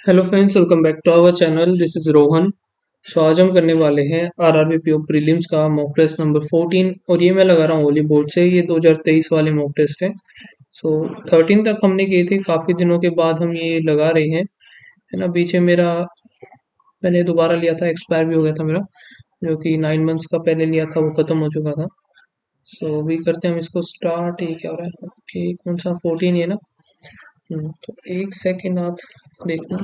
Hello friends, welcome back to our channel. This is Rohan. आज हम करने वाले हैं आरआरबी पीओ प्रीलिम्स का मॉक टेस्ट नंबर 14 और ये मैं लगा रहा हूँ होली बोर्ड से। ये 2023 वाले मॉक टेस्ट है। 13 तक हमने किए थे, काफ़ी दिनों के बाद हम ये लगा रहे हैं, है ना। पीछे मेरा मैंने दोबारा लिया था, एक्सपायर भी हो गया था मेरा, जो कि 9 मंथ्स का पहले लिया था, वो ख़त्म हो चुका था। अभी करते हैं हम इसको स्टार्ट। ये क्या हो रहा है? ओके, कौन सा 14 है ना। तो एक सेकेंड आप देखना।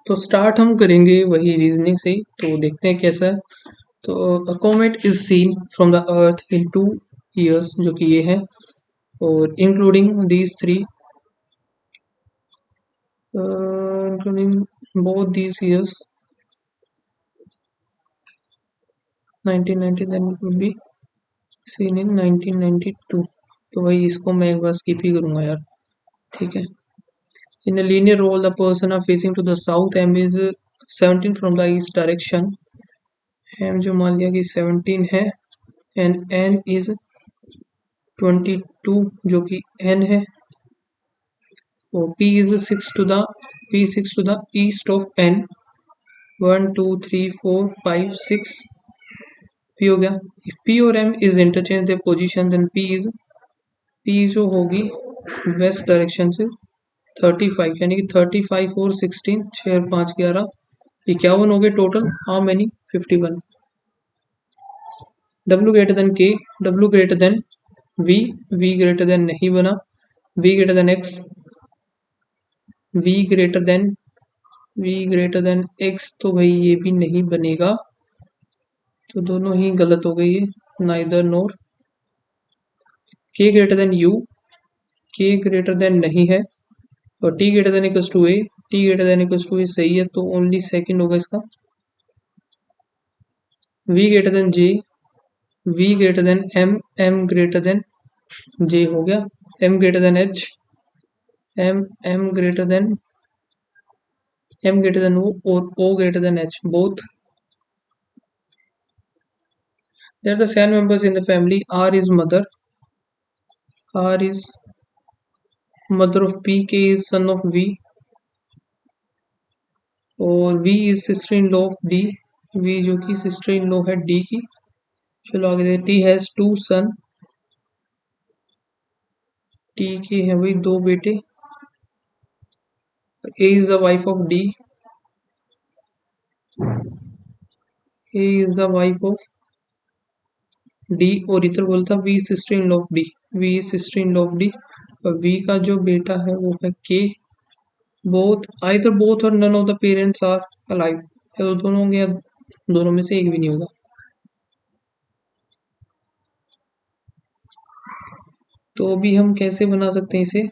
तो स्टार्ट हम करेंगे वही रीजनिंग से ही, तो देखते हैं कैसा है। तो a comet is seen from the earth in 2 years, जो कि ये है, और including these three, including both these years 1990, then it would be seen in 1992। तो वही इसको मैं एक बार स्किप ही करूँगा यार। ठीक है। इन a linear roll, the person are facing to the south, m is 17 from the east direction। m जो मान लिया कि 17 है, एंड n इज 22, जो कि n है। तो p 6 to the east of n, 1 2 3 4 5 6। p हो गया। if p और m is interchange the position, then p जो होगी वेस्ट डायरेक्शन से 35, यानी कि 35 और 16, 6 और 5 11, 51 हो गए total. How many? 51। w greater than k, w greater than v, v greater than नहीं बना, v greater than x, v greater than x, तो भाई ये भी नहीं बनेगा, तो दोनों ही गलत हो गई है, neither nor. k greater than u, k greater than नहीं है, और t greater than equals to a, t greater than equals to a सही है, तो ओनली सेकंड होगा इसका। v greater than j, v greater than m, m greater than j हो गया, m greater than h, m greater than o, और o greater than h, both. There are the 7 members in the family. R is mother. R is mother of P. K is son of V. और V is sister in law of D. V जो कि sister in law है D की। चलो आगे देखते हैं। T has 2 son. T के हैं वही 2 बेटे। A is the wife of D. A is the wife of D, और इधर बोलता V sister in law of D. V is sister in law of D। और V का जो बेटा है वो है K। Both, either both or none of the parents are alive, या तो दोनों होंगे या दोनों में से एक भी नहीं होगा। तो अभी हम कैसे बना सकते हैं इसे?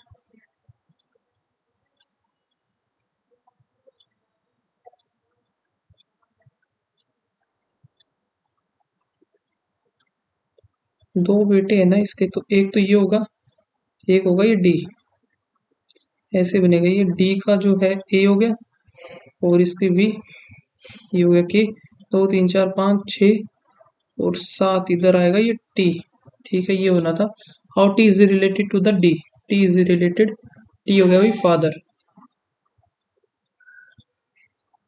दो बेटे हैं ना इसके, तो एक तो ये होगा, एक होगा ये डी। ऐसे बनेगा, ये डी का जो है ए हो गया, और इसके भी ये हो गया के। 2 3 4 5 6 और 7 इधर आएगा ये टी। ठीक है, ये होना था। How T is related to the D? T is related, T हो गया भाई father.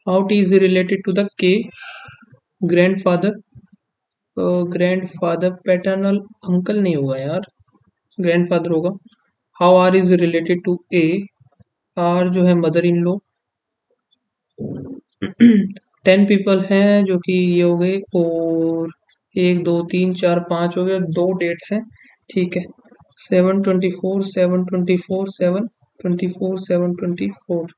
How T is related to the K? Grandfather. Grandfather paternal uncle नहीं होगा यार, ग्रैंडफादर होगा। How R is related to A? R जो है mother in law. 10 people हैं, जो कि ये हो गए, और 1 2 3 4 5 हो गए, 2 डेट्स हैं। ठीक है। 7 24, 7 24, 7 24, 7 24,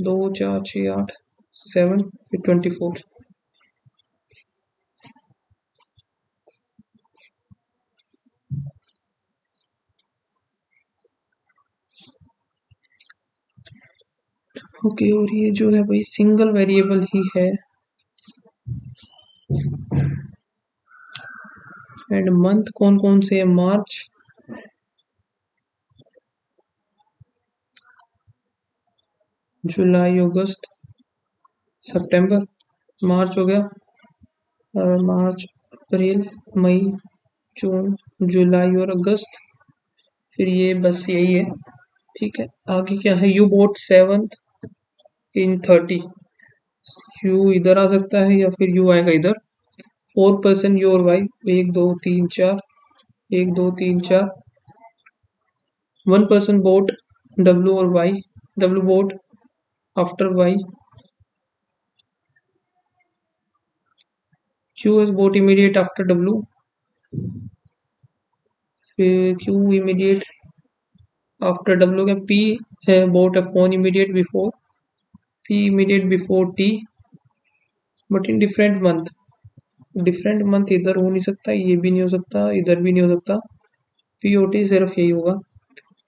2 4 6 8, 7 फिर 24। ओके, और ये जो है भाई सिंगल वेरिएबल ही है। एंड मंथ कौन कौन से है? मार्च, जुलाई, अगस्त, सितंबर, मार्च हो गया, मार्च, अप्रैल, मई, जून, जुलाई और अगस्त। फिर ये बस यही है। ठीक है, आगे क्या है? You boat 7 in 30। यू इधर आ सकता है या फिर यू आएगा इधर। 4% योर वाई, 1 2 3 4, 1 2 3 4। 1% बोट डब्ल्यू और वाई, डब्ल्यू बोट आफ्टर वाई। क्यू इज बोट इमीडिएट आफ्टर डब्ल्यू, फिर क्यू इमीडिएट आफ्टर डब्ल्यू का पी है बोट a born immediate before, P immediate before T, but in different month. Different month इधर हो नहीं सकता, ये भी नहीं हो सकता, इधर भी नहीं हो सकता। पी ओ टी सिर्फ यही होगा।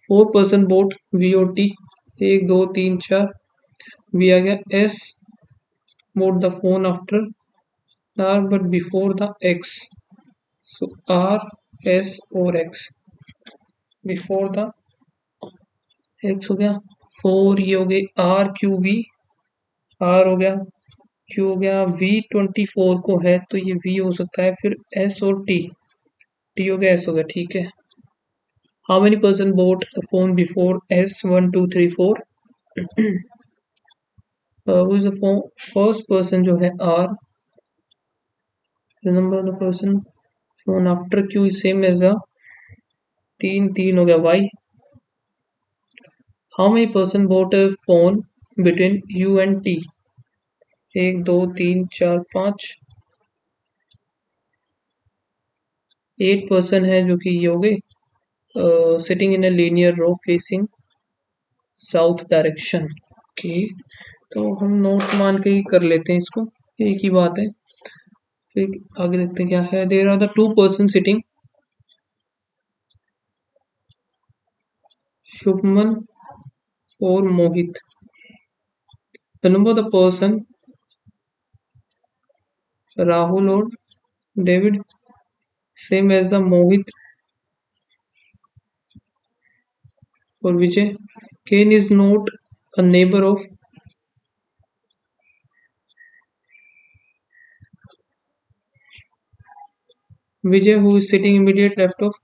4% बोट वी ओ टी, 1 2 3 4। वी आ गया एस बोट द फोन after R but before the X, so R S और एक्स बिफोर द एक्स हो गया। 4 ये हो गई आर क्यू वी, आर हो गया, क्यू हो गया, वी 24 को है तो ये वी हो सकता है, फिर एस और टी, टी हो गया, एस हो गया। ठीक है, how many person both found before S 1 2 3 4। First person जो है R, number of the person found after Q is same as the 3 3 हो गया Y. How many person both found between U and T, 1 2 3 4 5। 8 person है जो कि ये हो गई sitting in a linear row facing south direction. Okay, तो हम नोट मान के ही कर लेते हैं इसको, एक ही बात है। फिर आगे देखते हैं क्या है। There are the 2 person sitting, Shubman और Mohit. The number of the person Rahul और David same as the Mohit और Vijay. Ken is not a neighbor of Vijay who is sitting immediate left of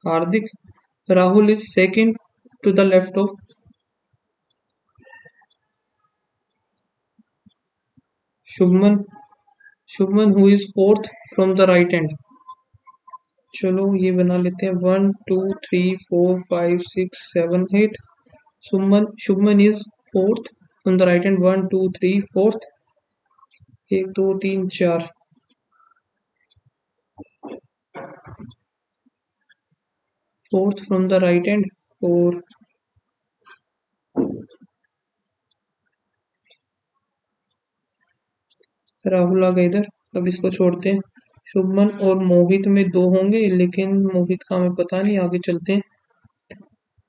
Hardik. Rahul is second to the left of Shubman. Shubman who is fourth from the right hand. चलो ये बना लेते हैं 1 2 3 4 5 6 7 8। Shubman is fourth from the right hand, 1 2 3 fourth, 1 2 3 4। Fourth from the right hand और राहुल आ गए इधर। अब इसको छोड़ते हैं। शुभमन और मोहित में 2 होंगे, लेकिन मोहित का हमें पता नहीं, आगे चलते हैं।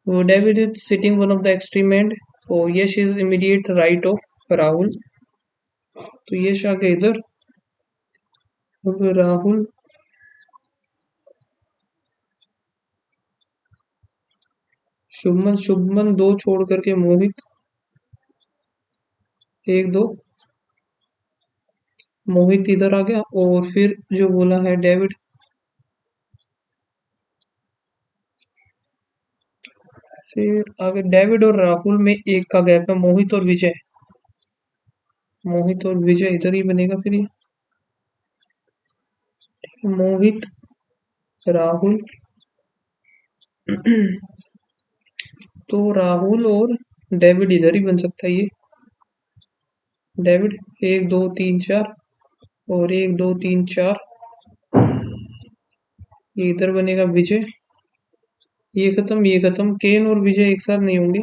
वो David is sitting one of the extreme end और Yash is immediate right of Rahul, तो यश आ गए इधर। अब राहुल, शुभमन, शुभमन 2 छोड़ करके मोहित, 1 2। मोहित इधर आ गया और फिर जो बोला है डेविड, फिर आगे डेविड और राहुल में 1 का गैप है, मोहित और विजय। मोहित और विजय इधर ही बनेगा फिर ये। मोहित, राहुल, तो राहुल और डेविड इधर ही बन सकता है ये। डेविड 1 2 3 4 और 1 2 3 4, ये इधर बनेगा विजय। ये खत्म, ये खत्म। केन और विजय एक साथ नहीं होंगे।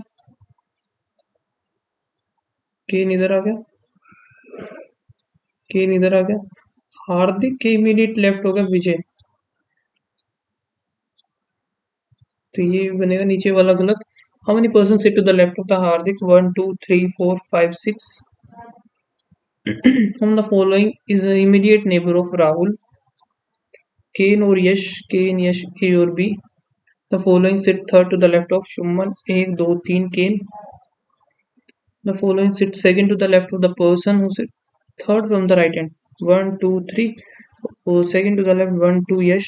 केन इधर आ गया, केन इधर आ गया। हार्दिक के इमीडिएट लेफ्ट हो गया विजय, तो ये बनेगा नीचे वाला गलत। How many person sit to the left of the Hardik, 1 2 3 4 5 6। हम the following is immediate neighbor of Rahul, Ken और यश, केन यश ए और B. The following sit third to the left of Shubman, 1 2 3 Ken. The following sit second to the left of the person who sit third from the right hand, 1 2 3। Second to the left 1 2 यश।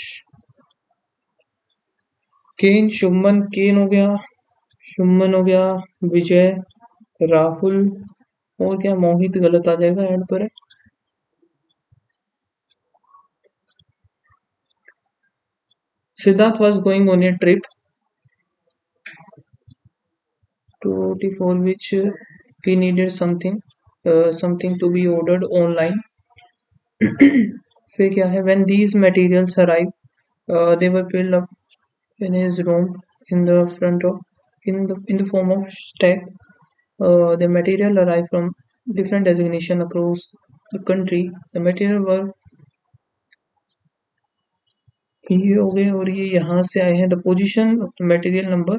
केन शुमन, केन हो गया, शुमन हो गया, विजय, राहुल, और क्या मोहित गलत आ जाएगा, and पर है। Siddharth was going on a trip to OT for which he needed something to be ordered online. फिर क्या है, when these materials arrived, they were filled up in his room in the front of in the form of stack. The material arrived from different designation across the country. The material were ये हो गए और ये यहाँ से आए हैं। The position of the material number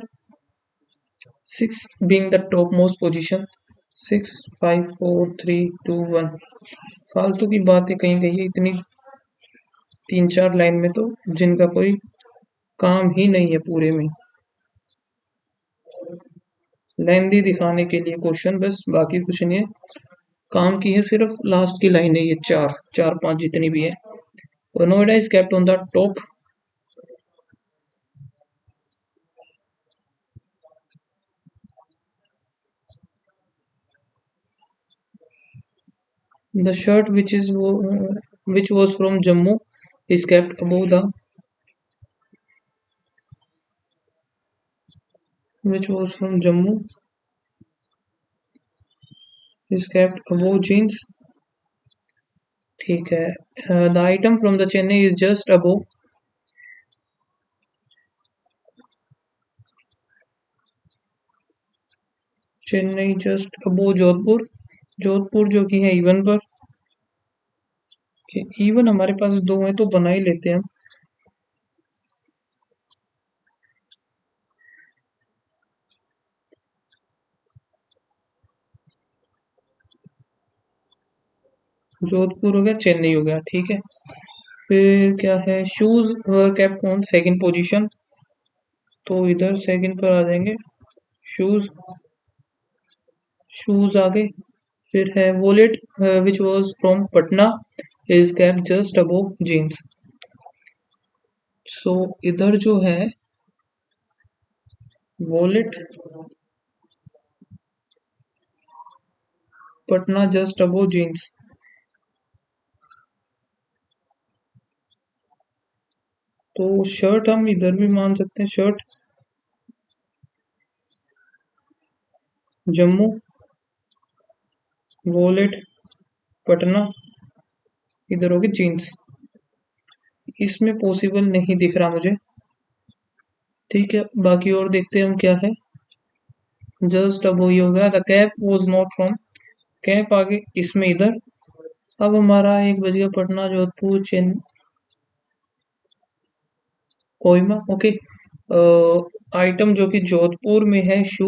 6 being the topmost position, 6 5 4 3 2 1। फालतू की बातें कहीं गई है इतनी 3 4 लाइन में, तो जिनका कोई काम ही नहीं है पूरे में। लेंदी दिखाने के लिए क्वेश्चन बस, बाकी कुछ नहीं है। काम की है सिर्फ लास्ट की लाइन है, ये 4 4 5 जितनी भी है। और Noida is kept on the top. The shirt which was from Jammu is kept above the which was from Jammu is kept above jeans। ठीक है। The item from the Chennai is just above Chennai, just above Jodhpur. Jodhpur जो कि है even पर, even हमारे पास 2 है तो बना ही लेते हैं हम। जोधपुर हो गया, चेन्नई हो गया, ठीक है। फिर क्या है, shoes were kept on second position, तो इधर सेकंड पर आ जाएंगे शूज। शूज आ गए। फिर है wallet which was from Patna is kept just above jeans. So इधर जो है wallet Patna just above jeans. तो शर्ट हम इधर भी मान सकते हैं, शर्ट जम्मू, वॉलेट पटना, इधर होगी जीन्स। इसमें पॉसिबल नहीं दिख रहा मुझे, ठीक है। बाकी और देखते हैं हम क्या है। जस्ट अब वही हो गया, the cap was not from, cap आगे इसमें इधर। अब हमारा 1 बज गया, पटना जोधपुर चेन कोहिमा, ओके। आइटम जो कि जोधपुर में है shoe,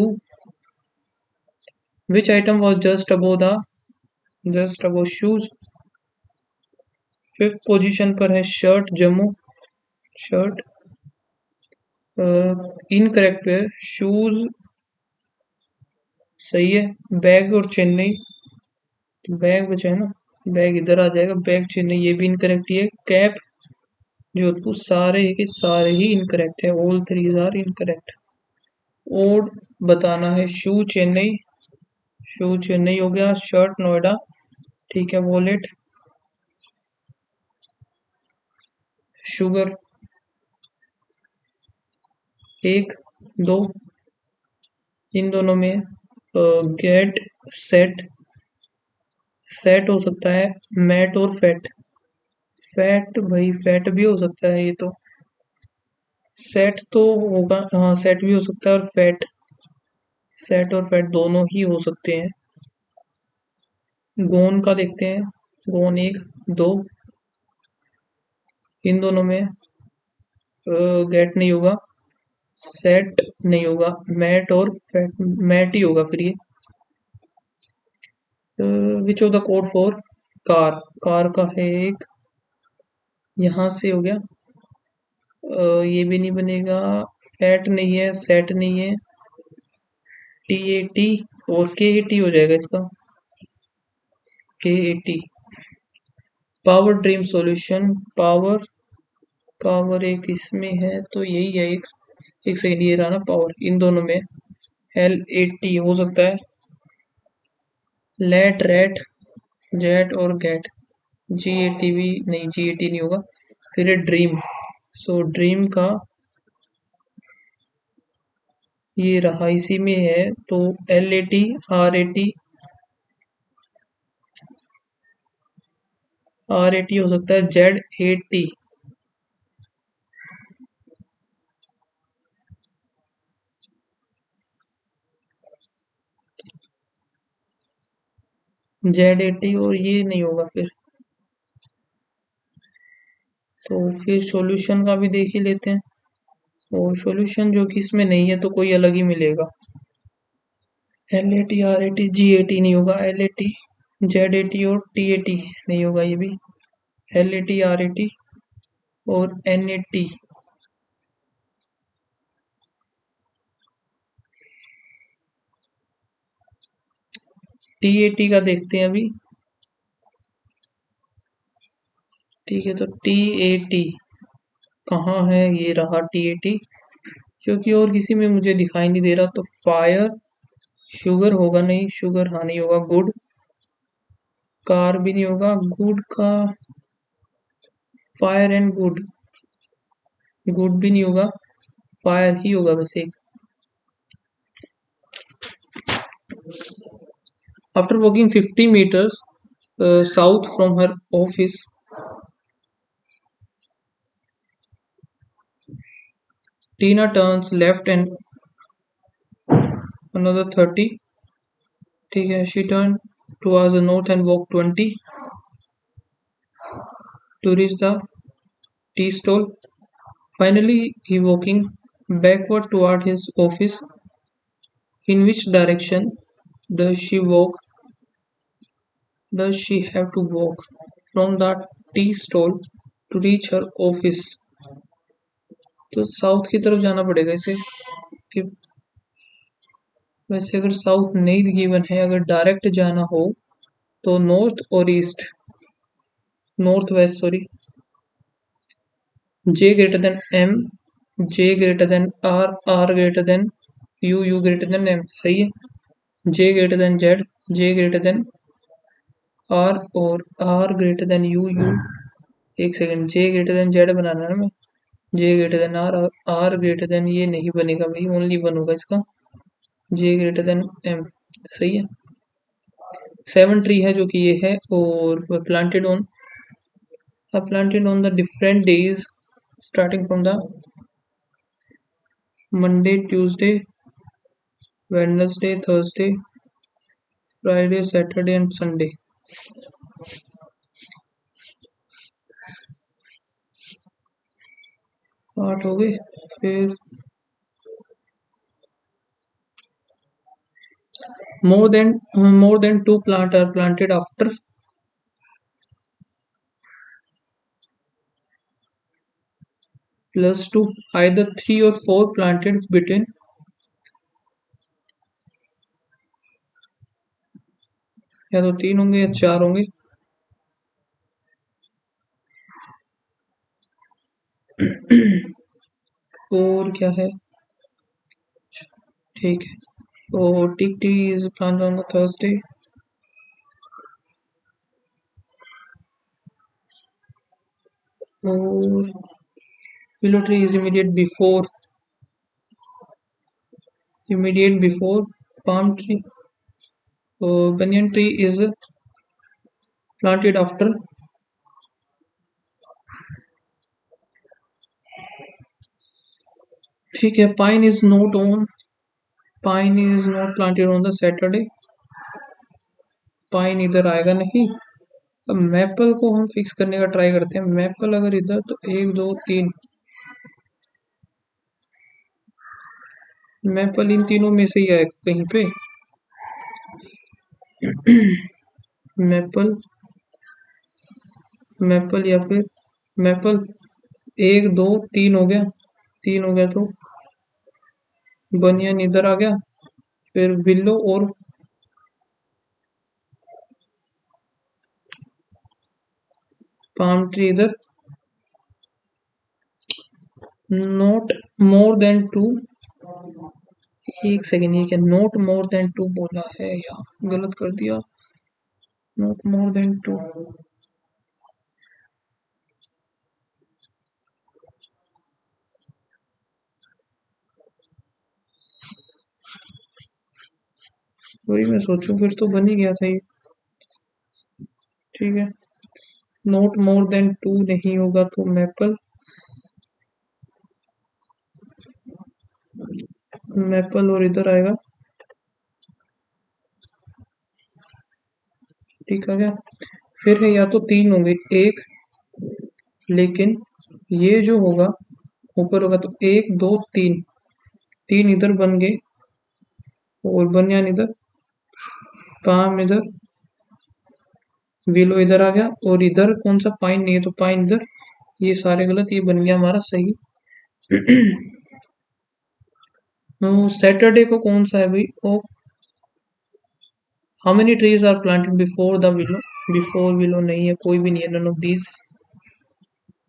which item was just above shoes. 5th position पर है shirt Jammu, shirt incorrect pair, shoes सही है। बैग और चेन्नई, बैग बचा है ना, बैग इधर आ जाएगा, बैग चेन्नई ये भी इनकरेक्ट ही है। कैप जोधपुर, सारे के सारे ही इनकरेक्ट है, ऑल 3 आर इनकरेक्ट। और बताना है शू चेन्नई, शू चेन्नई हो गया। शर्ट नोएडा, ठीक है। वॉलेट शुगर 1 2, इन दोनों में गेट सेट, सेट हो सकता है मैट और फैट। फैट भाई, फैट भी हो सकता है ये तो, सेट तो होगा, हाँ सेट भी हो सकता है और फैट, सेट और फैट दोनों ही हो सकते हैं। गोन का देखते हैं, गोन 1 2, इन दोनों में गेट नहीं होगा, सेट नहीं होगा, मैट और फैट, मैट ही होगा फिर ये। Which of the code for car, car का है एक, यहाँ से हो गया। ये भी नहीं बनेगा, एट नहीं है, सेट नहीं है, TAT और KAT हो जाएगा इसका, KAT। Power dream solution, power, power एक इसमें है तो यही है, एक सेकंड, ये रहा ना पावर, इन दोनों में LAT हो सकता है, लेट, रेट, जेट और गेट, GAT भी नहीं, GAT नहीं होगा, फिर है ड्रीम। सो ड्रीम का ये रहा, इसी में है तो LAT, RAT हो सकता है, ZAT। ZAT और ये नहीं होगा फिर, तो फिर सॉल्यूशन का भी देख ही लेते हैं, और सॉल्यूशन जो कि इसमें नहीं है तो कोई अलग ही मिलेगा। LAT, RAT, GAT नहीं होगा, LAT, ZAT और TAT नहीं होगा ये भी, LAT, RAT और NAT। TAT का देखते हैं अभी, ठीक है, तो TAT कहाँ है, ये रहा TAT, जो कि और किसी में मुझे दिखाई नहीं दे रहा, तो फायर, शुगर होगा नहीं, शुगर हाँ नहीं होगा, गुड, कार भी नहीं होगा, गुड का, फायर एंड गुड, गुड भी नहीं होगा, फायर ही होगा वैसे। After walking 50 meters south from her office, Tina turns left and another 30, ठीक है, she turned towards the north and walked 20 to reach the tea stall. Finally, he walking backward toward his office. In which direction does she walk? Does she have to walk from the tea stall to reach her office? तो south की तरफ जाना पड़ेगा इसे, कि वैसे अगर south नहीं गिवन है, अगर डायरेक्ट जाना हो तो नॉर्थ और east, north west sorry, J greater than M, J greater than R, R greater than U, U greater than M, सही है, J greater than Z, J greater than R और R greater than U, U, एक second, J greater than Z बनाना है ना, मैं J greater than R और R greater than ये नहीं बनेगा भाई, ओनली वन होगा इसका, J greater than M, सही है। 7 ट्री है जो कि ये है, और planted on the different days starting from the Monday, Tuesday, Wednesday, Thursday, Friday, Saturday and Sunday। 8 हो गए, फिर more than 2 plant are planted after +2, either 3 or 4 planted between, या तो 3 होंगे या 4 होंगे, और क्या है, ठीक है, तो teak tree is plant on Thursday, और willow tree is immediate before palm tree, banyan tree is planted after, ठीक है, pine is not planted on the Saturday, pine इधर आएगा नहीं, अब मैपल को हम फिक्स करने का ट्राई करते हैं, मैपल अगर इधर तो 1 2 3, मैपल इन तीनों में से ही आएगा कहीं पे, मैपल, मैपल या फिर मैपल, 1 2 3 हो गया, 3 हो गया तो बनियान इधर आ गया, फिर विलो और पाम ट्री इधर। नॉट मोर देन टू, एक सेकेंड, ये क्या नॉट मोर देन टू बोला है यार, गलत कर दिया। नॉट मोर देन टू, वही मैं सोचूं, फिर तो बन ही गया था ये। ठीक है, नॉट मोर देन टू नहीं होगा तो मैपल, मैपल और इधर आएगा। ठीक है क्या, फिर है या तो तीन होंगे एक, लेकिन ये जो होगा ऊपर होगा तो एक दो तीन, तीन इधर बन गए और बनियान इधर, पाम इधर, विलो इधर आ गया, और इधर कौन सा पाइन नहीं है तो पाइन इधर। ये सारे गलत, ये बन गया हमारा सही। सैटरडे को कौन सा है भाई, oh how many trees are planted before the willow, before willow नहीं है, कोई भी नहीं है, नन ऑफ दीज,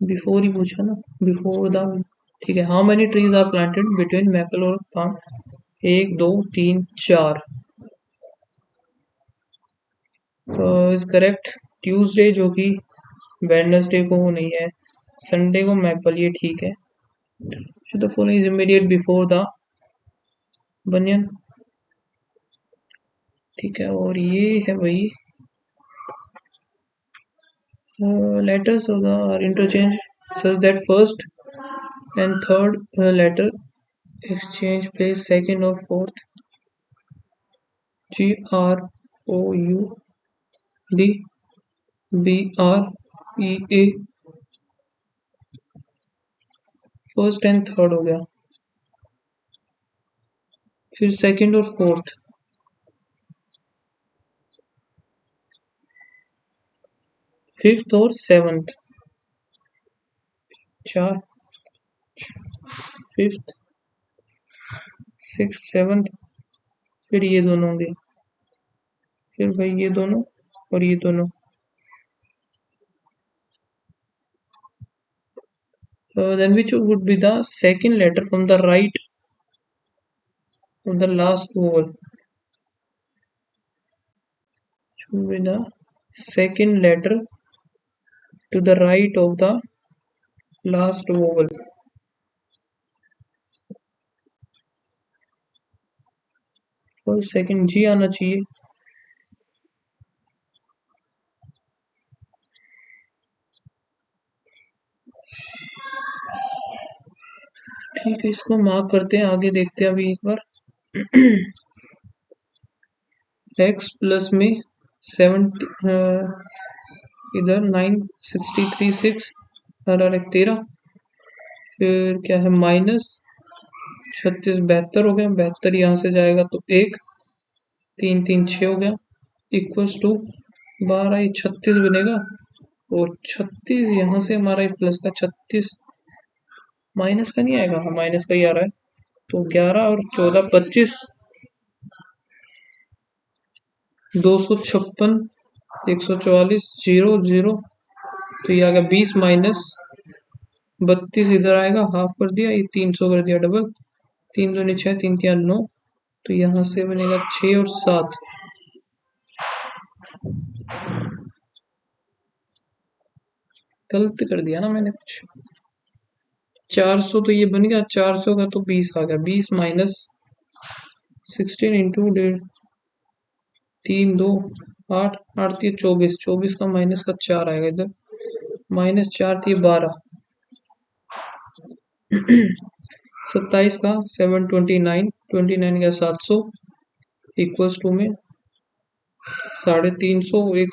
बिफोर ही पूछा ना, बिफोर द। ठीक है, how many trees are planted between maple और पाम, एक दो तीन चार, तो इज करेक्ट। ट्यूसडे जो कि वेडनेसडे को नहीं है, संडे को मैपल, ये ठीक है। The following is immediate before the बनियन। ठीक है, और ये है वही letters of the are interchange such that first and third letter exchange place second or fourth. GROUD BREA, first and third हो गया, फिर सेकंड और फोर्थ, फिफ्थ और सेवंथ, चार, फिफ्थ सिक्स सेवंथ, फिर ये दोनों होंगे, फिर भाई ये दोनों और ये दोनों। Then which would be the second letter from the right of the last vowel? Should be the second letter to the right of the last vowel. और सेकंड जी आना चाहिए। ठीक है, इसको मार्क करते हैं, आगे देखते हैं अभी एक बार। एक्स प्लस में 70, इधर 9 63 6 और एक 13, फिर क्या है माइनस 36 72 हो गया, 72 यहाँ से जाएगा तो एक, तीन तीन 6 हो गया, इक्वल्स टू 12, ये 36 बनेगा, और 36 यहाँ से हमारा ये प्लस का 36 माइनस का नहीं आएगा, हाँ माइनस का ही आ रहा है, तो 11 और 14 25, 256, 144, 0 0, तो ये आ गया 20 माइनस 32, इधर आएगा हाफ कर दिया, ये 300 कर दिया डबल, तीन दूनी 6 तीन तीन 9, तो यहाँ से बनेगा 6 और 7। गलत कर दिया ना मैंने कुछ, 400 तो ये बन गया, 400 का तो 20 आ गया, 20 माइनस 16 इंटू 1.5, 3 2 8 8 3 24, 24 का माइनस का 4 आएगा इधर, माइनस 4 थी 12, 27 का 729, 29 का 700, इक्वल्स टू में 350, एक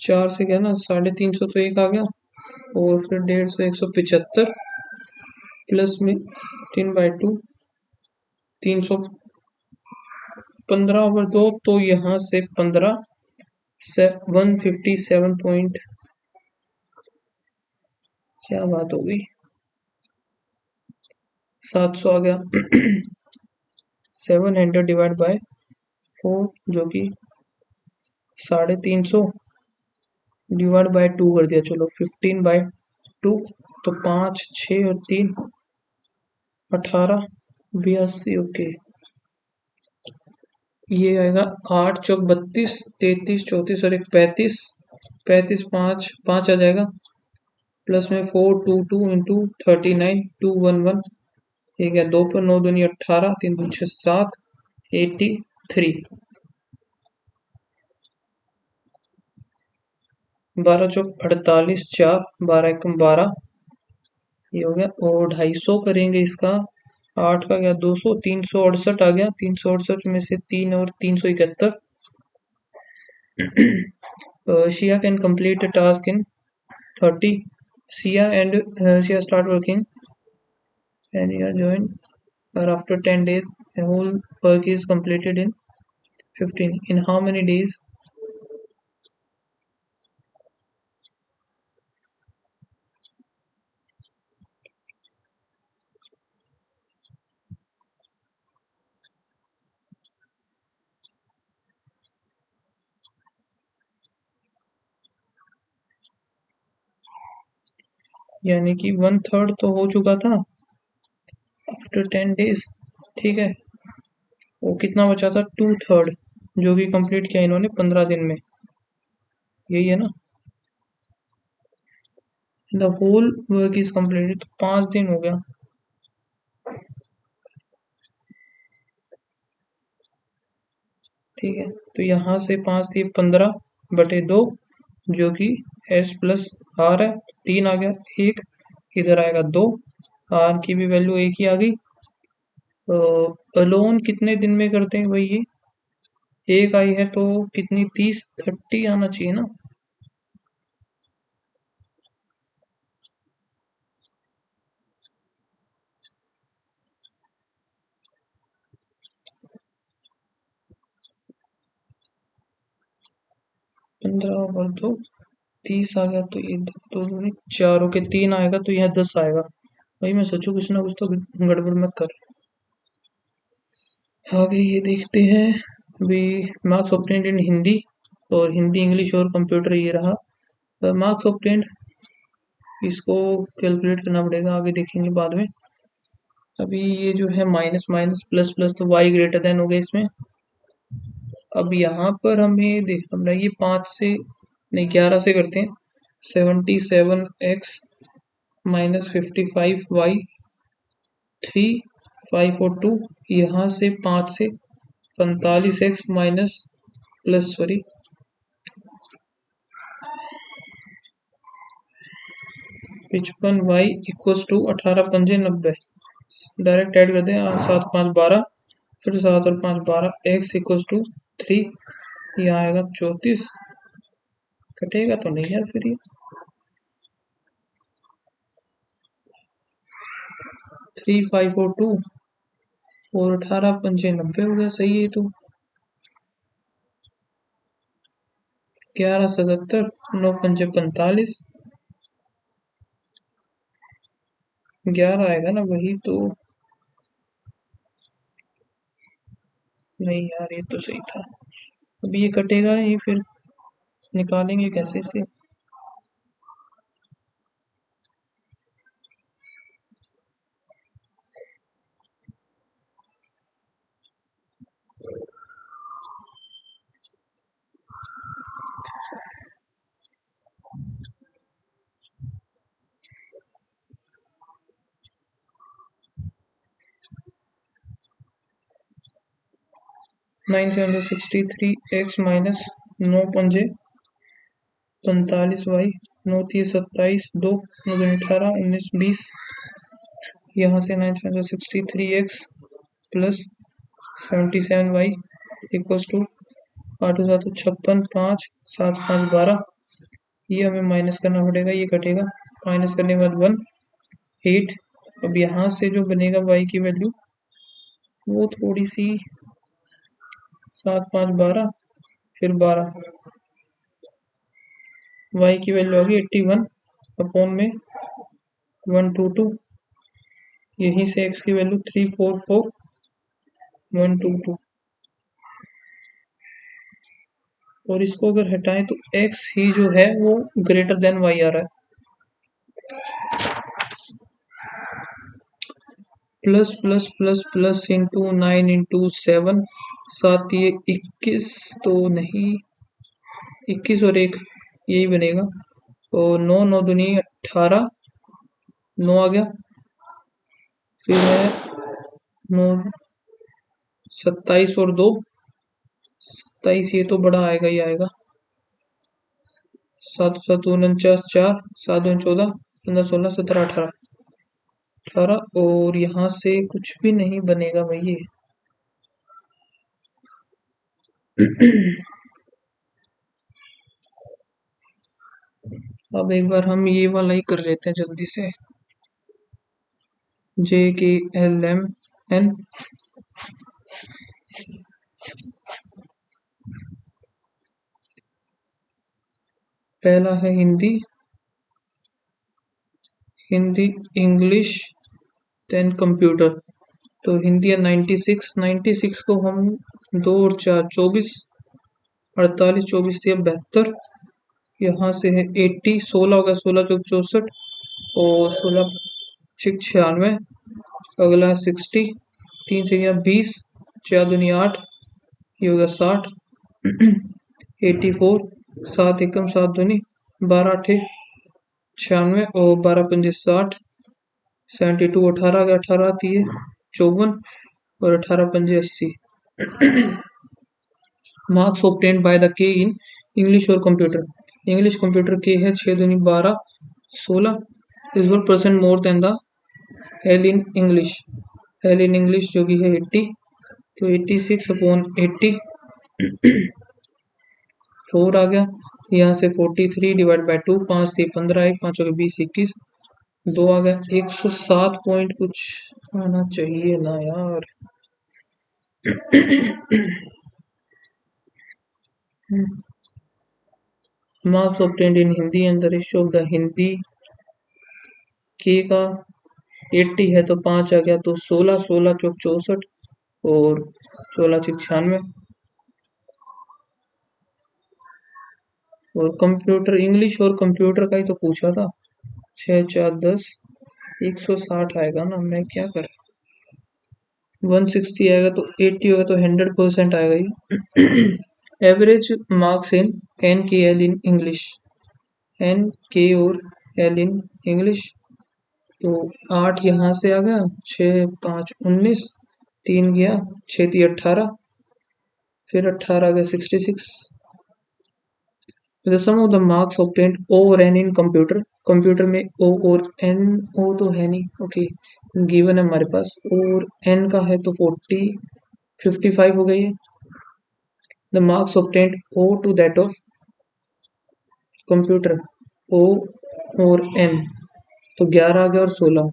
4 से क्या ना 350 तो एक आ गया, और फिर 150 175, प्लस में 10/2, 315/2, तो यहाँ से 15 से 157 पॉइंट, क्या बात होगी 700 आ गया। 700 डिवाइड बाय 4 जो कि 350 डिवाइड बाय 2 कर दिया। चलो 15/2 तो 5 6 और 3 18 82। ओके, ये आएगा 8 चौक 32 33 34 और एक 35 35 5 5 आ जाएगा। प्लस में 422 इंटू 39 211। ये क्या, 2 पर 9 दूनी 18 3 दूनी 6 7 83। 12 चौक 48 4 12 एकम 12। ये हो गया। और 250 करेंगे इसका। 8 का गया 200 368 आ गया। 368 में से 3 और 371। Shia can complete a task in 30. Shia start working and Shia join her after 10 days. And whole work is completed in 15. In how many days? यानी कि 1/3 तो हो चुका था आफ्टर 10 डेज। ठीक है, वो कितना बचा था 2/3, जो कि कंप्लीट किया इन्होंने 15 दिन में। यही है ना। The whole work is completed, तो 5 दिन हो गया। ठीक है, तो यहाँ से 5 थी 15/2 जो कि एस प्लस आर है। 3 आ गया, 1 इधर आएगा 2। आर की भी वैल्यू 1 ही आ गई। अलोन कितने दिन में करते हैं भाई ये? 1 आई है तो कितनी 30 आना चाहिए ना। पंद्रह और 2 30 आ गया, तो ये दो दूनी 4 के 3 आएगा, तो यहाँ 10 आएगा। भाई मैं सोचू कुछ ना कुछ तो गड़बड़ मत कर। आगे ये देखते हैं। अभी मार्क्स ऑब्टेन्ड इन हिंदी, और हिंदी इंग्लिश और कंप्यूटर ये रहा। मार्क्स ऑब्टेन्ड, इसको कैलकुलेट करना पड़ेगा, आगे देखेंगे बाद में। अभी ये जो है माइनस माइनस प्लस प्लस, तो y ग्रेटर देन हो गया इसमें। अब यहाँ पर हमें देखना पड़ेगा, ये 5 से नहीं 11 से करते हैं। 77x माइनस 55y 3 5 और 2। यहाँ से 5 से 45x minus plus sorry 55y equals to 18 पंजे 90। डायरेक्ट ऐड कर दें, 7 5 12, फिर 7 और 5 12, x इक्वल्स टू 3। यहाँ आएगा 34। कटेगा तो नहीं यार फिर ये। 3 5 और 2 और 18 पंजे 90 हो गया। सही है। तो 11 77 9 पंजे 45, 11 आएगा ना वही तो। नहीं यार, ये तो सही था। अभी ये कटेगा, ये फिर निकालेंगे कैसे इसे। नाइन 763x माइनस 9 पंजे 45y 9 30 27 2 9 18 19 20। यहाँ से 963x plus 77y equals to 8 7 56 5 7 5 12। ये हमें माइनस करना पड़ेगा, ये कटेगा। माइनस करने के बाद 1 8। अब यहाँ से जो बनेगा y की वैल्यू, वो थोड़ी सी 7 5 12 फिर 12, y की वैल्यू आ गई 81 अपॉन में 122। यहीं से x की वैल्यू 344122 और इसको अगर हटाएं तो x ही जो है वो ग्रेटर देन y आ रहा है। Plus plus plus plus into 9 into 7 साथ ये 21 तो नहीं 21 और एक यही बनेगा तो 9 9 दूनी 18 9 आ गया फिर है 9 27 और 2 27 ये तो बड़ा आएगा ही आएगा 7 7 49 4 7 14 15 16 17 18 18 और यहाँ से कुछ भी नहीं बनेगा भाई ये अब एक बार हम ये वाला ही कर लेते हैं जल्दी से JKLMN पहला है हिंदी इंग्लिश देन कंप्यूटर तो हिंदी है 96 को हम 2 और 4 24 48 24 थी 72 यहाँ से है 80 16 होगा 16 चौक 64 और 16 96 अगला 60 3 से यहाँ 20 4 दूनी 8 ये होगा 60 84 7 एकम 7 दूनी 12 8 96 और 12 पंजे 60 72 18 का 18 आती है 54 और 18 पंजे 80 मार्क्स ऑब्टेन्ड बाय द के इन इंग्लिश और कंप्यूटर इंग्लिश कंप्यूटर के है 6 दूनी 12 16 is 1% more than the L in English जो कि है 80 तो 86 अपॉन 80 4 आ गया यहाँ से 43 डिवाइड बाय 2 5 थी 15 1 5 हो 20 21 2 आ गया 107 पॉइंट कुछ आना चाहिए ना यार marks obtained in Hindi and the ratio of the Hindi के का 80 है तो 5 आ गया तो 16 16 चौक 64 और 16 96 और कंप्यूटर इंग्लिश और कंप्यूटर का ही तो पूछा था 6 4 10 160 आएगा ना मैं क्या कर 160 आएगा तो 80 होगा तो 100% आएगा ये एवरेज मार्क्स इन एन के एल इन इंग्लिश एन के और एल इन इंग्लिश तो 8 यहाँ से आ गया 6 5 19 3 गया 6 थी 18 फिर 18 आ गया 66 the sum of the marks obtained O और N in कंप्यूटर में O और N O तो है नहीं ओके गिवन है हमारे पास और N का है तो 55 हो गई है the marks obtained O to that of computer O और N तो 11 आ गया और 16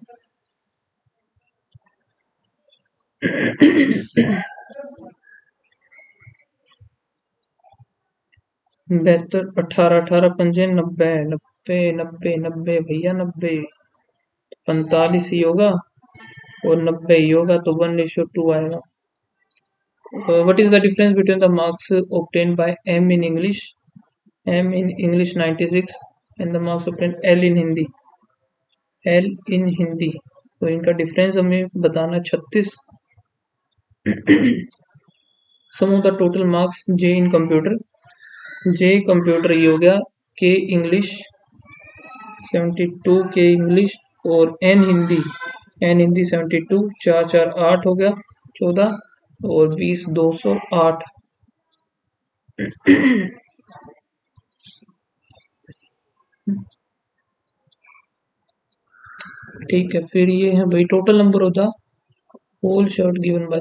72 18 18 पंजे 90 90 90 90 भैया 90 45 ही होगा और 90 ही होगा तो 1:2 आएगा what is the difference between the marks obtained by M in English 96 and the marks obtained L in Hindi तो इनका डिफरेंस हमें बताना 36 sum of the total marks J in computer ये हो गया के इंग्लिश 72 के इंग्लिश और एन हिंदी 72 4 4 8 हो गया 14 और 20 208 ठीक है फिर ये है भाई total number of the whole shirt given by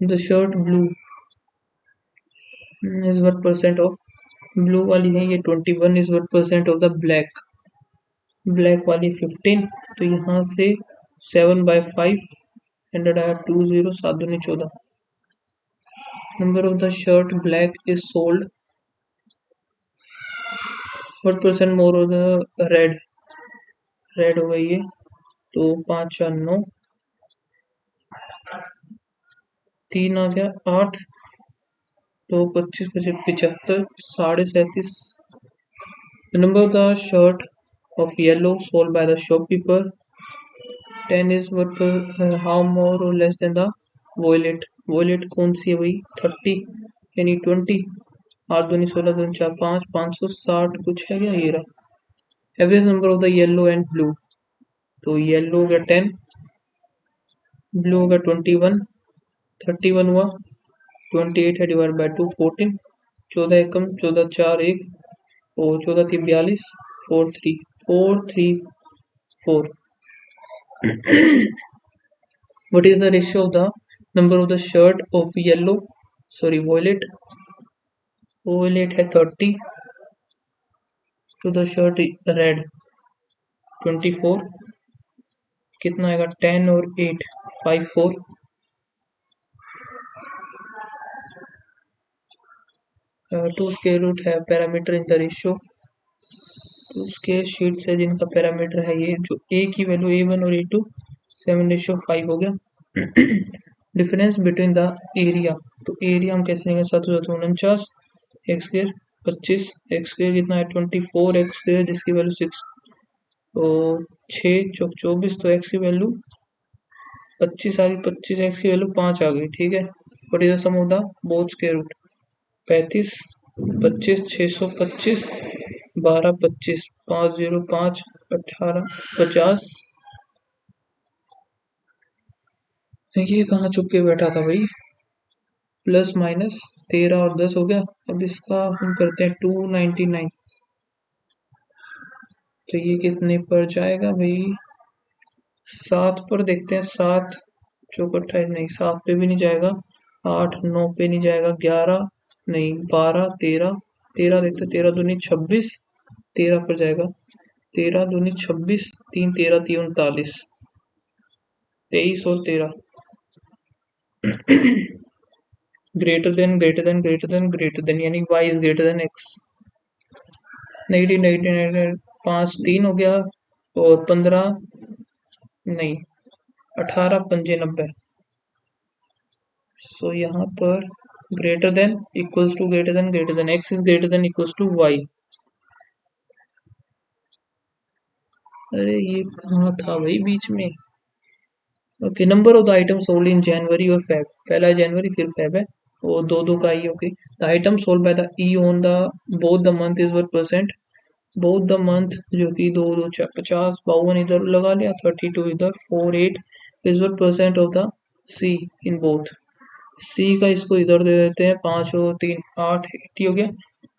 the shirt blue is 1% of blue वाली है ये 21 इज 1% ऑफ द ब्लैक वाली 15 तो यहाँ से 7/5 100 आया 20 7 दूनी 14 number of the shirt black is sold what percent more of the red red हो गई ये, तो 5 4 9, 3 आ गया 8, तो 25 25 75, 37.5. The number of the shirt of yellow sold by the shopkeeper 10 is what how more or less than the violet. Violet कौन सी है भाई? 30 यानी 20, 8 दूनी 16 दूनी 4 5, 560 कुछ है क्या ये रहा. Average number of the yellow and blue, तो येलो हो गया 10, ब्लू हो गया 21, 31 हुआ, 28 है डिवाइड बाई 2 14, 14 एकम 14 4 1, और 14 थी 42, 4 3 4 3 4. What is the ratio of the number of the shirt of yellow, sorry violet, violet है 30 to the shirt red 24, कितना आएगा 10 और 8 54. टू स्क्वायर रूट है parameter in the ratio, two square sheet से जिनका parameter है ये, जो ए की वैल्यू A1 और A2 7:5 हो गया. डिफरेंस बिटवीन द एरिया, तो एरिया हम कैसे लेंगे, 7 एक्स स्क्वायर 25, एक्स स्क्वायर कितना है 24 एक्स स्क्वायर जिसकी वैल्यू 6, तो 6 चौक 24, तो एक्स की वैल्यू 25 आ गई, 25 एक्स की वैल्यू 5 आ गई. ठीक है. What is the sum of the both square root, 35 25 625 12 25 505 18 50. ये कहाँ चुप के बैठा था भाई, प्लस माइनस 13 और 10 हो गया. अब इसका हम करते हैं 299, तो ये कितने पर जाएगा भाई, 7 पर देखते हैं. 7 चौक 28 नहीं, 7 पे भी नहीं जाएगा, 8 9 पे नहीं जाएगा, 11 नहीं, 12 13 13 देखते, 13 दूनी 26, 13 पर जाएगा, 13 दूनी 26, 3 13 3 39, 23 और 13. Greater than greater than greater than greater than, यानी y is greater than x. Negative negative negative 5 3 हो गया, और 15 नहीं 18 पंजे 90. सो यहाँ पर greater than equals to greater than x is greater than equals to y. अरे ये कहाँ था भाई बीच में. Okay, number of the item sold in January और फेब, पहला जनवरी फिर फेब है, वो दो दो का ही. Okay, the item sold by the E on the both the month is what percent, both the month जो कि 2 2 50 52 इधर लगा लिया, 32 इधर 4 8 is what percent of the C in both. C का इसको इधर दे देते हैं, 5 और 3 8 80 हो गया,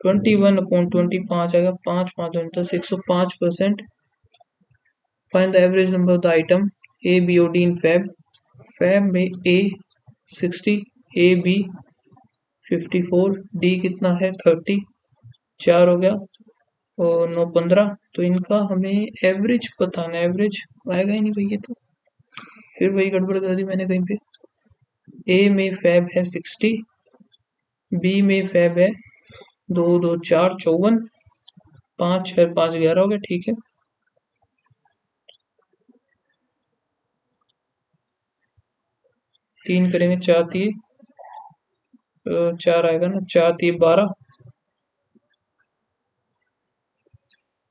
21/20 5 आएगा, 5 5 10 105%. Find the average number of the item A B O D in Feb, Feb में ए 60, ए बी 54, डी कितना है 30, 4 हो गया, और 9 15, तो इनका हमें एवरेज बताना. एवरेज आएगा ही नहीं भाई, ये तो फिर वही गड़बड़ कर दी मैंने कहीं पे. ए में फैब है 60, बी में फैब है 2 2 4 54, 5 6 5 11 हो गया. ठीक है, 3 करेंगे 4 3 4 आएगा ना, 4 3 12.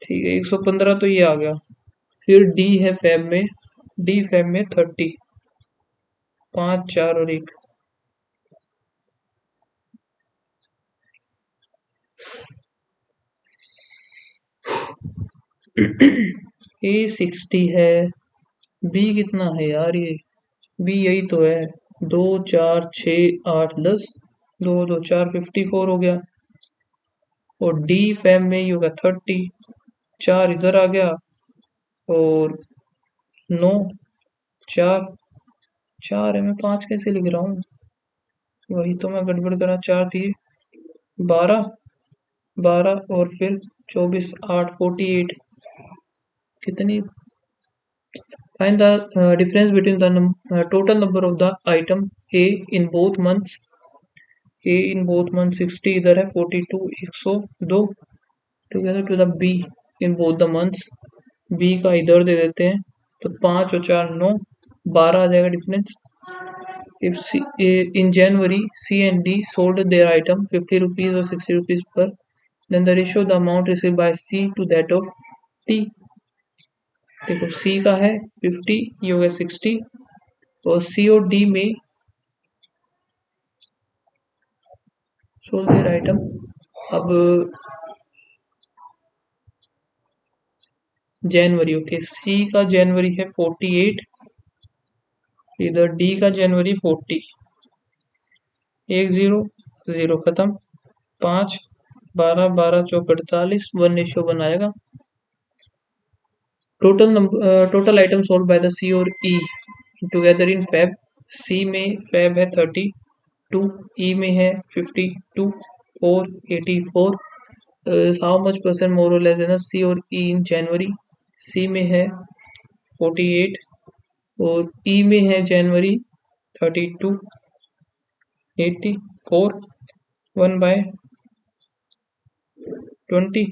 ठीक है, 115 तो ये आ गया. फिर डी है फैब में, डी फैब में 30, 5 4 और 1, ए 60 है, बी कितना है यार, ये बी यही तो है 2 4 6 8 10, 2 2 4 54 हो गया, और डी फैब में ही होगा 30, 4 इधर आ गया, और 9 4 4 है, मैं 5 कैसे लिख रहा हूँ, वही तो मैं गड़बड़ करा. 4 थी 12 12, और फिर 24 8 48, कितनी. Find the difference between the total number of the item A in both months, A in both month 60 इधर है, 42 102 together to the B in both the months, B का इधर दे देते हैं, तो 5 और 4 9, 12 आ जाएगा difference. If in January C and D sold their item 50 rupees or 60 rupees per, then the ratio the amount received by C to that of D। देखो C का है 50, ये हो गया 60, और C और D में sold their item। अब जनवरी, ओके, C का जनवरी है 48, इधर D का जनवरी 40, 1 0 0 खत्म, 5 12 12 चौक 48, 1 बनाएगा। Total item sold by the C और ई टुगेदर इन फेब। सी में फेब है 32, ई में है 52, 4 84। हाउ मच परसेंट मोर और लेस देन सी और ई इन जनवरी। सी में है 48 और ई में है जनवरी 32, 84, 1/20,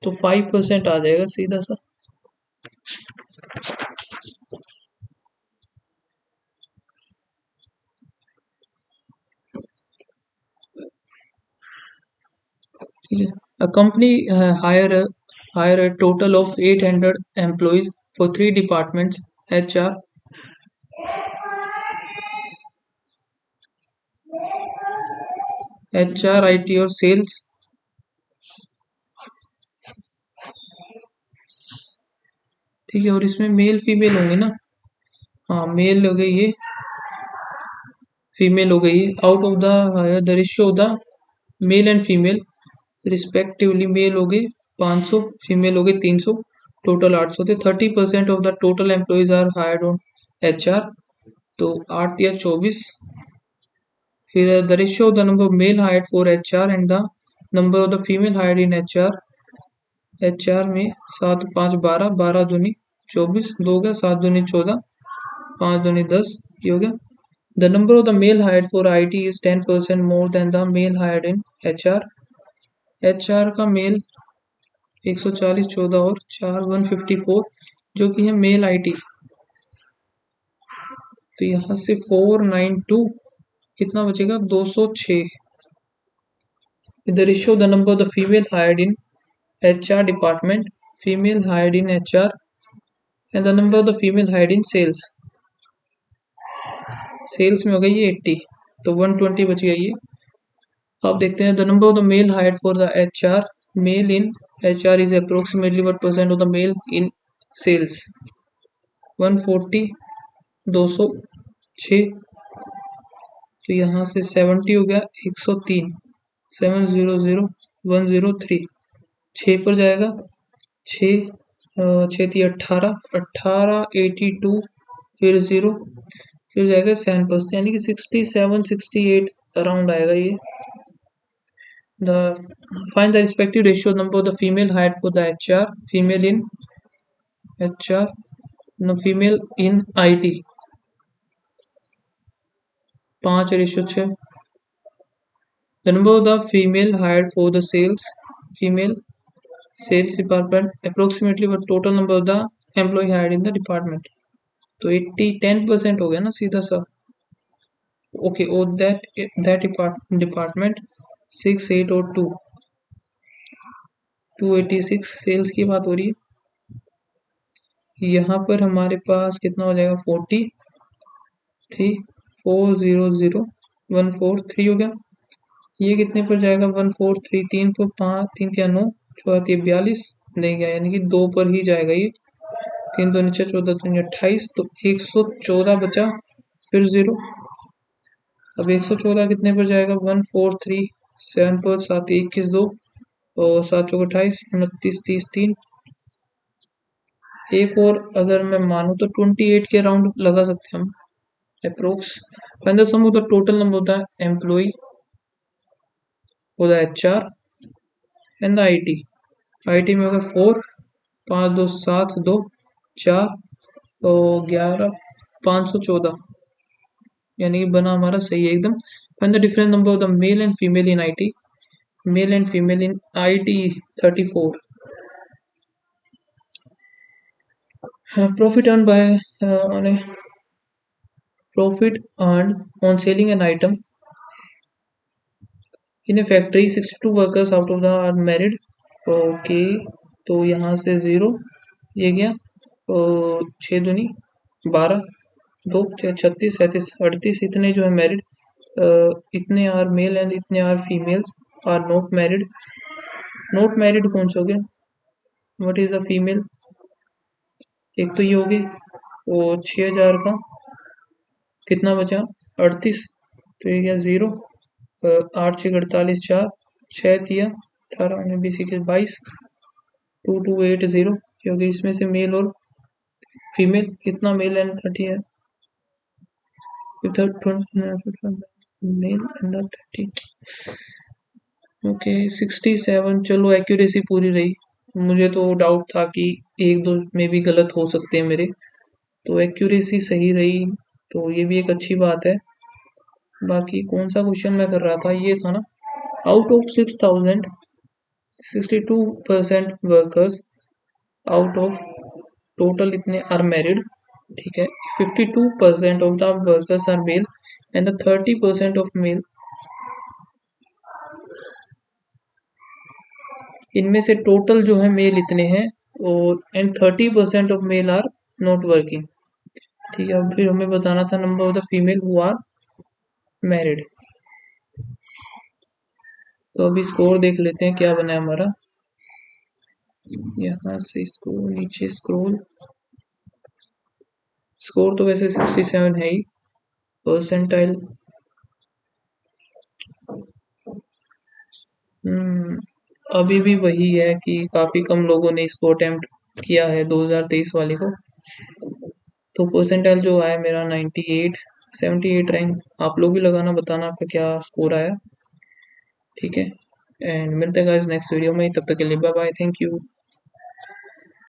तो 5% आ जाएगा सीधा सा। A company hire a total of 800 employees for 3 departments: HR, IT और सेल्स। ठीक है, और इसमें मेल फीमेल होंगे ना। हाँ, मेल हो गई ये, फीमेल हो गई है। Out of the ratio of the male and female respectively, male हो गए 500, फीमेल हो गए 300, टोटल 800 थे। 30% of the total employees are hired on HR, तो 8 या 24। फिर the ratio of the number of male hired for HR and the number of the female hired in HR में 7 5 12, 12 दूनी 24, 2 गया, 7 दूनी 14, 5 दूनी 10, ये हो गया। The number of the male hired for IT is 10% more than the male hired in HR। HR का mail 140, 14 और 4 154, जो कि है मेल IT। तो यहाँ से 492 कितना बचेगा, 206। The ratio the number of the female hired in HR department, female hired in HR and the number of the female hired in sales। Sales में हो गई ये 80, तो 120 बच गया ये। अब देखते हैं the number of the male hired for the HR, male in HR is approximately what percent of the male in sales. 140, 206, तो यहाँ से 70 हो गया, 103, 700 103, 6 पर जाएगा, 6 6 थी 18, 18 82, फिर 0, फिर जाएगा 7%, यानी कि 67 68 अराउंड आएगा ये। The find the respective ratio number of the female hired for the HR, female in HR, no female in IT। 5 ratio 6। The number of the female hired for the female sales department, approximately what total number of the employee hired in the department। तो 80 10% हो गया ना सीधा सा। Okay, और that department 6 8 और 2 286 sales की बात हो रही है। यहाँ पर हमारे पास कितना हो जाएगा, 43 400 143 हो गया। ये कितने पर जाएगा, 143, 3 पर 5, 3 या 9, 4 42 नहीं गया, यानी कि 2 पर ही जाएगा ये। 3 2 नीचे 14 2 28, तो 114 बचा, फिर 0। अब 114 कितने पर जाएगा, 143, 7 पर 7 21 2 और 7 चौक 28, 29 30 3। एक और अगर मैं मानूं तो 28 के अराउंड लगा सकते हैं हम approx. Find the sum of the total number of the employee for the HR and the IT में होगा 4 5 2 7 2 4 तो 11 514, यानी कि बना हमारा सही है एकदम। Find the different number of the male and female in IT, mail and female in IT 34। Profit earned by on a profit earned on selling an item in a factory. 62 workers out of the are married. Okay, तो यहाँ से zero ये गया, तो 6 दूनी 12, 2 6 36 37 38 इतने जो है मैरिड, इतने आर मेल एंड इतने are females are not married. Not married कौन सा हो गया, व्हाट इज अ फीमेल, एक तो ये हो गई, और 6000 का कितना बचा 38, तो ये गया ज़ीरो, 8 6 48 4, 6 3 18 19 20 21 22, 2280, क्योंकि इसमें से मेल और फीमेल कितना मेल एंड 30 है, मेल एंड 30, ओके 67। चलो एक्यूरेसी पूरी रही, मुझे तो डाउट था कि एक दो में भी गलत हो सकते हैं मेरे, तो एक्यूरेसी सही रही, तो ये भी एक अच्छी बात है। बाकी कौन सा क्वेश्चन मैं कर रहा था, ये था ना, out of 6000 62% workers out of total इतने आर मैरिड, ठीक है, 52% of the workers are male and the 30% of male, इनमें से टोटल जो है मेल इतने हैं, और and 30% of male are not working, ठीक है। अब फिर हमें बताना था number of the female who are married. तो अभी स्कोर देख लेते हैं क्या बना है हमारा, यहाँ से इसको नीचे स्क्रॉल, स्कोर तो वैसे 67 है ही, परसेंटाइल अभी भी वही है कि काफ़ी कम लोगों ने इसको अटेम्प्ट किया है 2023 वाले को, तो परसेंटाइल जो आया मेरा 98 78 रैंक। आप लोग भी लगाना, बताना आपका क्या स्कोर आया, ठीक है। एंड मिलते हैं गाइस नेक्स्ट वीडियो में, तब तक के लिए बाय बाय, थैंक यू।